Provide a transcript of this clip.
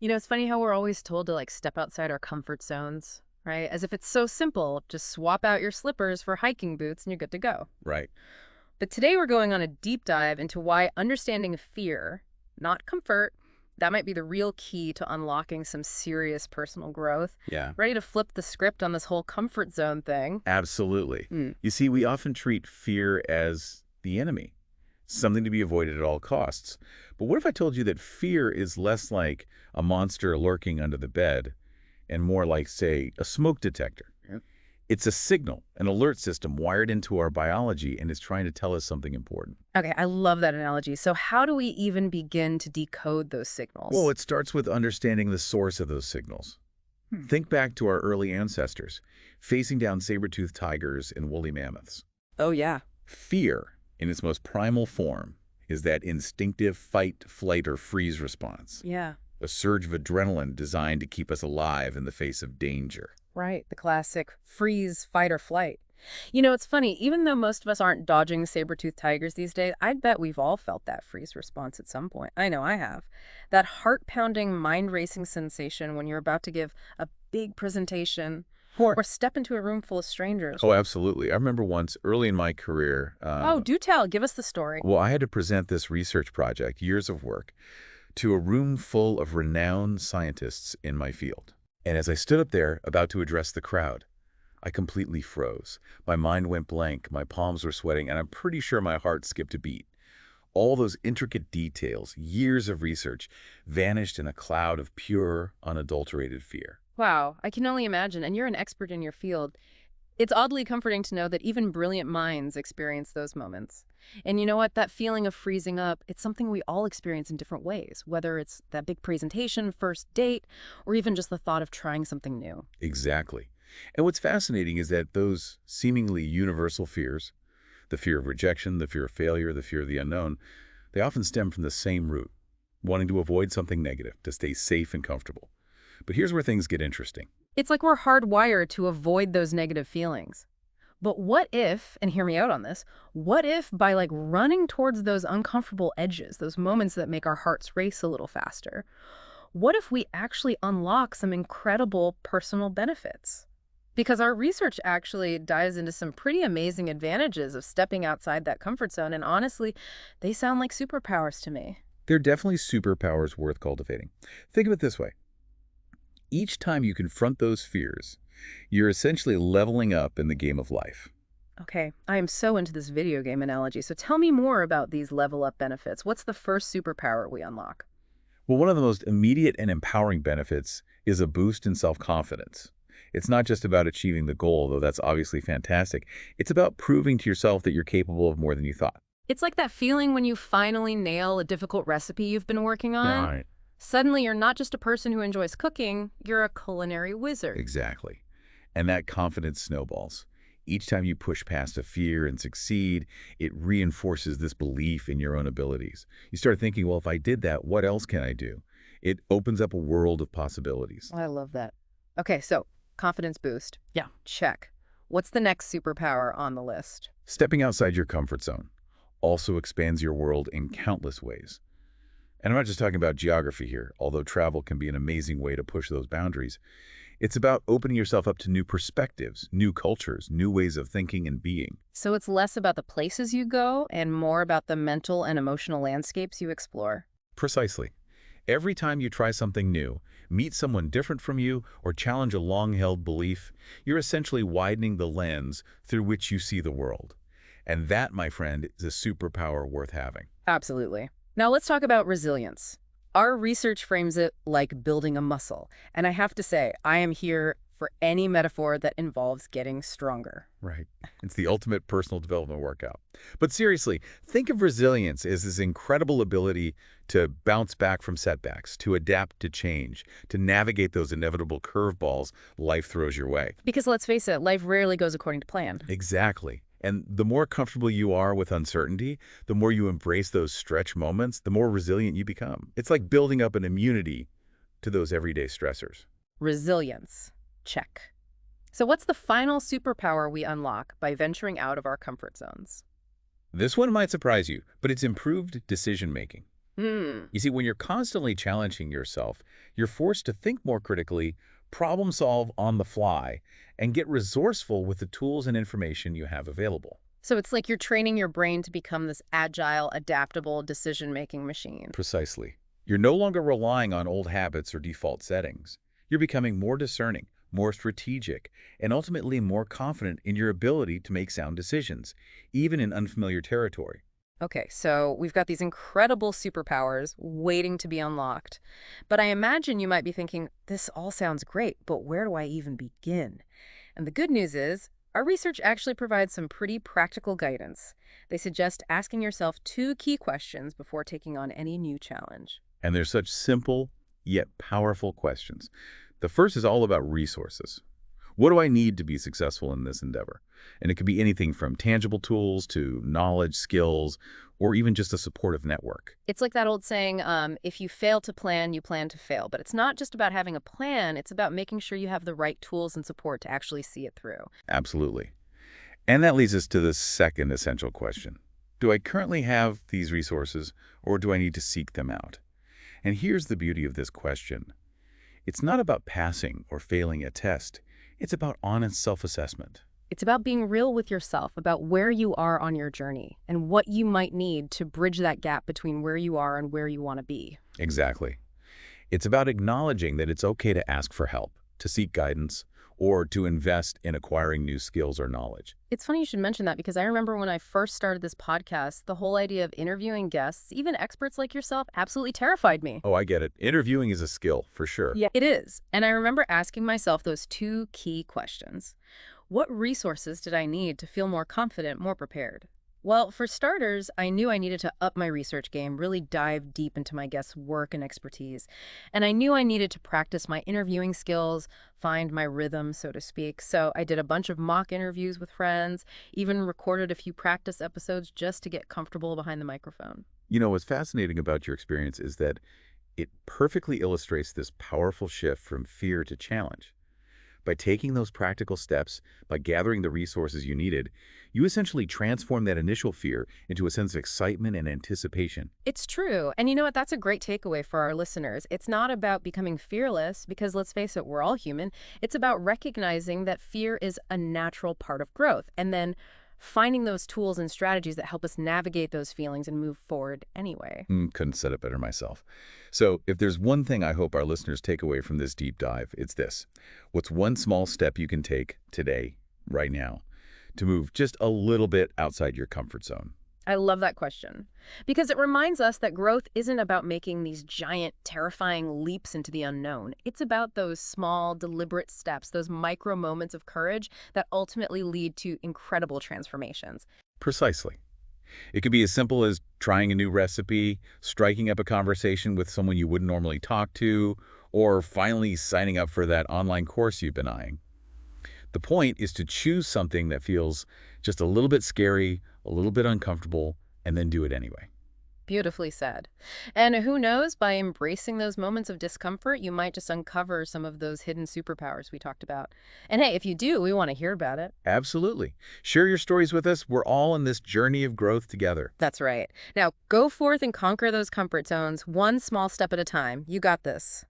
It's funny how we're always told to step outside our comfort zones, right? As if it's so simple. Just swap out your slippers for hiking boots and you're good to go. Right. But today we're going on a deep dive into why understanding fear, not comfort, that might be the real key to unlocking some serious personal growth. Yeah, Ready to flip the script on this whole comfort zone thing? absolutely. Hmm. You see, we often treat fear as the enemy, something to be avoided at all costs. But what if I told you that fear is less like a monster lurking under the bed and more like, say, a smoke detector? Yep. It's a signal, an alert system wired into our biology and is trying to tell us something important. Okay, I love that analogy. So how do we even begin to decode those Well, signals? it starts with understanding the source of those signals. Hmm. Think back to our early ancestors, facing down saber-toothed tigers and woolly mammoths. Oh, yeah. Fear, in its most primal form, is that instinctive fight, flight, or freeze response, Yeah. a surge of adrenaline designed to keep us alive in the face of danger. Right, the classic freeze, fight, or flight. It's funny, even though most of us aren't dodging saber-toothed tigers these days, I bet we've all felt that freeze response at some point. I know I have. That heart-pounding, mind-racing sensation when you're about to give a big presentation or step into a room full of strangers. Oh, absolutely. I remember once, early in my career, Oh, do tell. Give us the story. well, I had to present this research project, years of work, to a room full of renowned scientists in my field. And as I stood up there about to address the crowd, I completely froze. My mind went blank, my palms were sweating, and I'm pretty sure my heart skipped a beat. All those intricate details, years of research, vanished in a cloud of pure, unadulterated fear. Wow, I can only imagine. And you're an expert in your field. It's oddly comforting to know that even brilliant minds experience those moments. And you know what? That feeling of freezing up, it's something we all experience in different ways, whether it's that big presentation, first date, or even just the thought of trying something new. Exactly. And what's fascinating is that those seemingly universal fears, the fear of rejection, the fear of failure, the fear of the unknown, they often stem from the same root, wanting to avoid something negative, to stay safe and comfortable. But here's where things get interesting. It's like we're hardwired to avoid those negative feelings. But what if, and hear me out on this, what if by running towards those uncomfortable edges, those moments that make our hearts race a little faster, what if we actually unlock some incredible personal benefits? Because our research actually dives into some pretty amazing advantages of stepping outside that comfort zone, and honestly, they sound like superpowers to me. They're definitely superpowers worth cultivating. Think of it this way. Each time you confront those fears, you're essentially leveling up in the game of life. Okay, I am so into this video game analogy, so tell me more about these level up benefits. What's the first superpower we unlock? Well, one of the most immediate and empowering benefits is a boost in self-confidence. It's not just about achieving the goal, though that's obviously fantastic. It's about proving to yourself that you're capable of more than you thought. It's like that feeling when you finally nail a difficult recipe you've been working on. Right. Suddenly, you're not just a person who enjoys cooking, you're a culinary wizard. Exactly. And that confidence snowballs. Each time you push past a fear and succeed, it reinforces this belief in your own abilities. You start thinking, well, if I did that, what else can I do? It opens up a world of possibilities. I love that. Okay, so confidence boost. Yeah. Check. What's the next superpower on the list? Stepping outside your comfort zone also expands your world in countless ways. And I'm not just talking about geography here, although travel can be an amazing way to push those boundaries. It's about opening yourself up to new perspectives, new cultures, new ways of thinking and being. So it's less about the places you go and more about the mental and emotional landscapes you explore. Precisely. Every time you try something new, meet someone different from you, or challenge a long-held belief, you're essentially widening the lens through which you see the world. And that, my friend, is a superpower worth having. Absolutely. Now let's talk about resilience. Our research frames it like building a muscle. And I have to say, I am here for any metaphor that involves getting stronger. Right. It's the ultimate personal development workout. But seriously, think of resilience as this incredible ability to bounce back from setbacks, to adapt to change, to navigate those inevitable curveballs life throws your way. Because let's face it, life rarely goes according to plan. Exactly. And the more comfortable you are with uncertainty, the more you embrace those stretch moments, the more resilient you become. It's like building up an immunity to those everyday stressors. Resilience. Check. So what's the final superpower we unlock by venturing out of our comfort zones? This one might surprise you, but it's improved decision-making. Hmm. You see, when you're constantly challenging yourself, you're forced to think more critically, problem solve on the fly, and get resourceful with the tools and information you have available. So it's like you're training your brain to become this agile, adaptable decision-making machine. Precisely. You're no longer relying on old habits or default settings. You're becoming more discerning, more strategic, and ultimately more confident in your ability to make sound decisions, even in unfamiliar territory. Okay, so we've got these incredible superpowers waiting to be unlocked. But I imagine you might be thinking, this all sounds great, but where do I even begin? And the good news is, our research actually provides some pretty practical guidance. They suggest asking yourself two key questions before taking on any new challenge. And they're such simple yet powerful questions. The first is all about resources. What do I need to be successful in this endeavor? And it could be anything from tangible tools to knowledge, skills, or even just a supportive network. It's like that old saying, if you fail to plan, you plan to fail. But it's not just about having a plan, it's about making sure you have the right tools and support to actually see it through. Absolutely. And that leads us to the second essential question. Do I currently have these resources, or do I need to seek them out? And here's the beauty of this question. It's not about passing or failing a test. It's about honest self-assessment. It's about being real with yourself, about where you are on your journey and what you might need to bridge that gap between where you are and where you want to be. Exactly. It's about acknowledging that it's okay to ask for help, to seek guidance, or to invest in acquiring new skills or knowledge. It's funny you should mention that because I remember when I first started this podcast, the whole idea of interviewing guests, even experts like yourself, absolutely terrified me. Oh, I get it. Interviewing is a skill, for sure. Yeah, it is. And I remember asking myself those two key questions. What resources did I need to feel more confident, more prepared? Well, for starters, I knew I needed to up my research game, really dive deep into my guests' work and expertise. And I knew I needed to practice my interviewing skills, find my rhythm, so to speak. So I did a bunch of mock interviews with friends, even recorded a few practice episodes just to get comfortable behind the microphone. You know, what's fascinating about your experience is that it perfectly illustrates this powerful shift from fear to challenge. By taking those practical steps, by gathering the resources you needed, you essentially transform that initial fear into a sense of excitement and anticipation. It's true. And you know what? That's a great takeaway for our listeners. It's not about becoming fearless because let's face it, we're all human. It's about recognizing that fear is a natural part of growth and then finding those tools and strategies that help us navigate those feelings and move forward anyway. Couldn't said it better myself. So if there's one thing I hope our listeners take away from this deep dive, it's this. What's one small step you can take today, right now, to move just a little bit outside your comfort zone? I love that question because it reminds us that growth isn't about making these giant, terrifying leaps into the unknown. It's about those small, deliberate steps, those micro moments of courage that ultimately lead to incredible transformations. Precisely. It could be as simple as trying a new recipe, striking up a conversation with someone you wouldn't normally talk to, or finally signing up for that online course you've been eyeing. The point is to choose something that feels just a little bit scary, a little bit uncomfortable, and then do it anyway. Beautifully said. And who knows, by embracing those moments of discomfort, you might just uncover some of those hidden superpowers we talked about. And hey, if you do, we want to hear about it. Absolutely. Share your stories with us. We're all on this journey of growth together. That's right. Now, go forth and conquer those comfort zones, one small step at a time. You got this.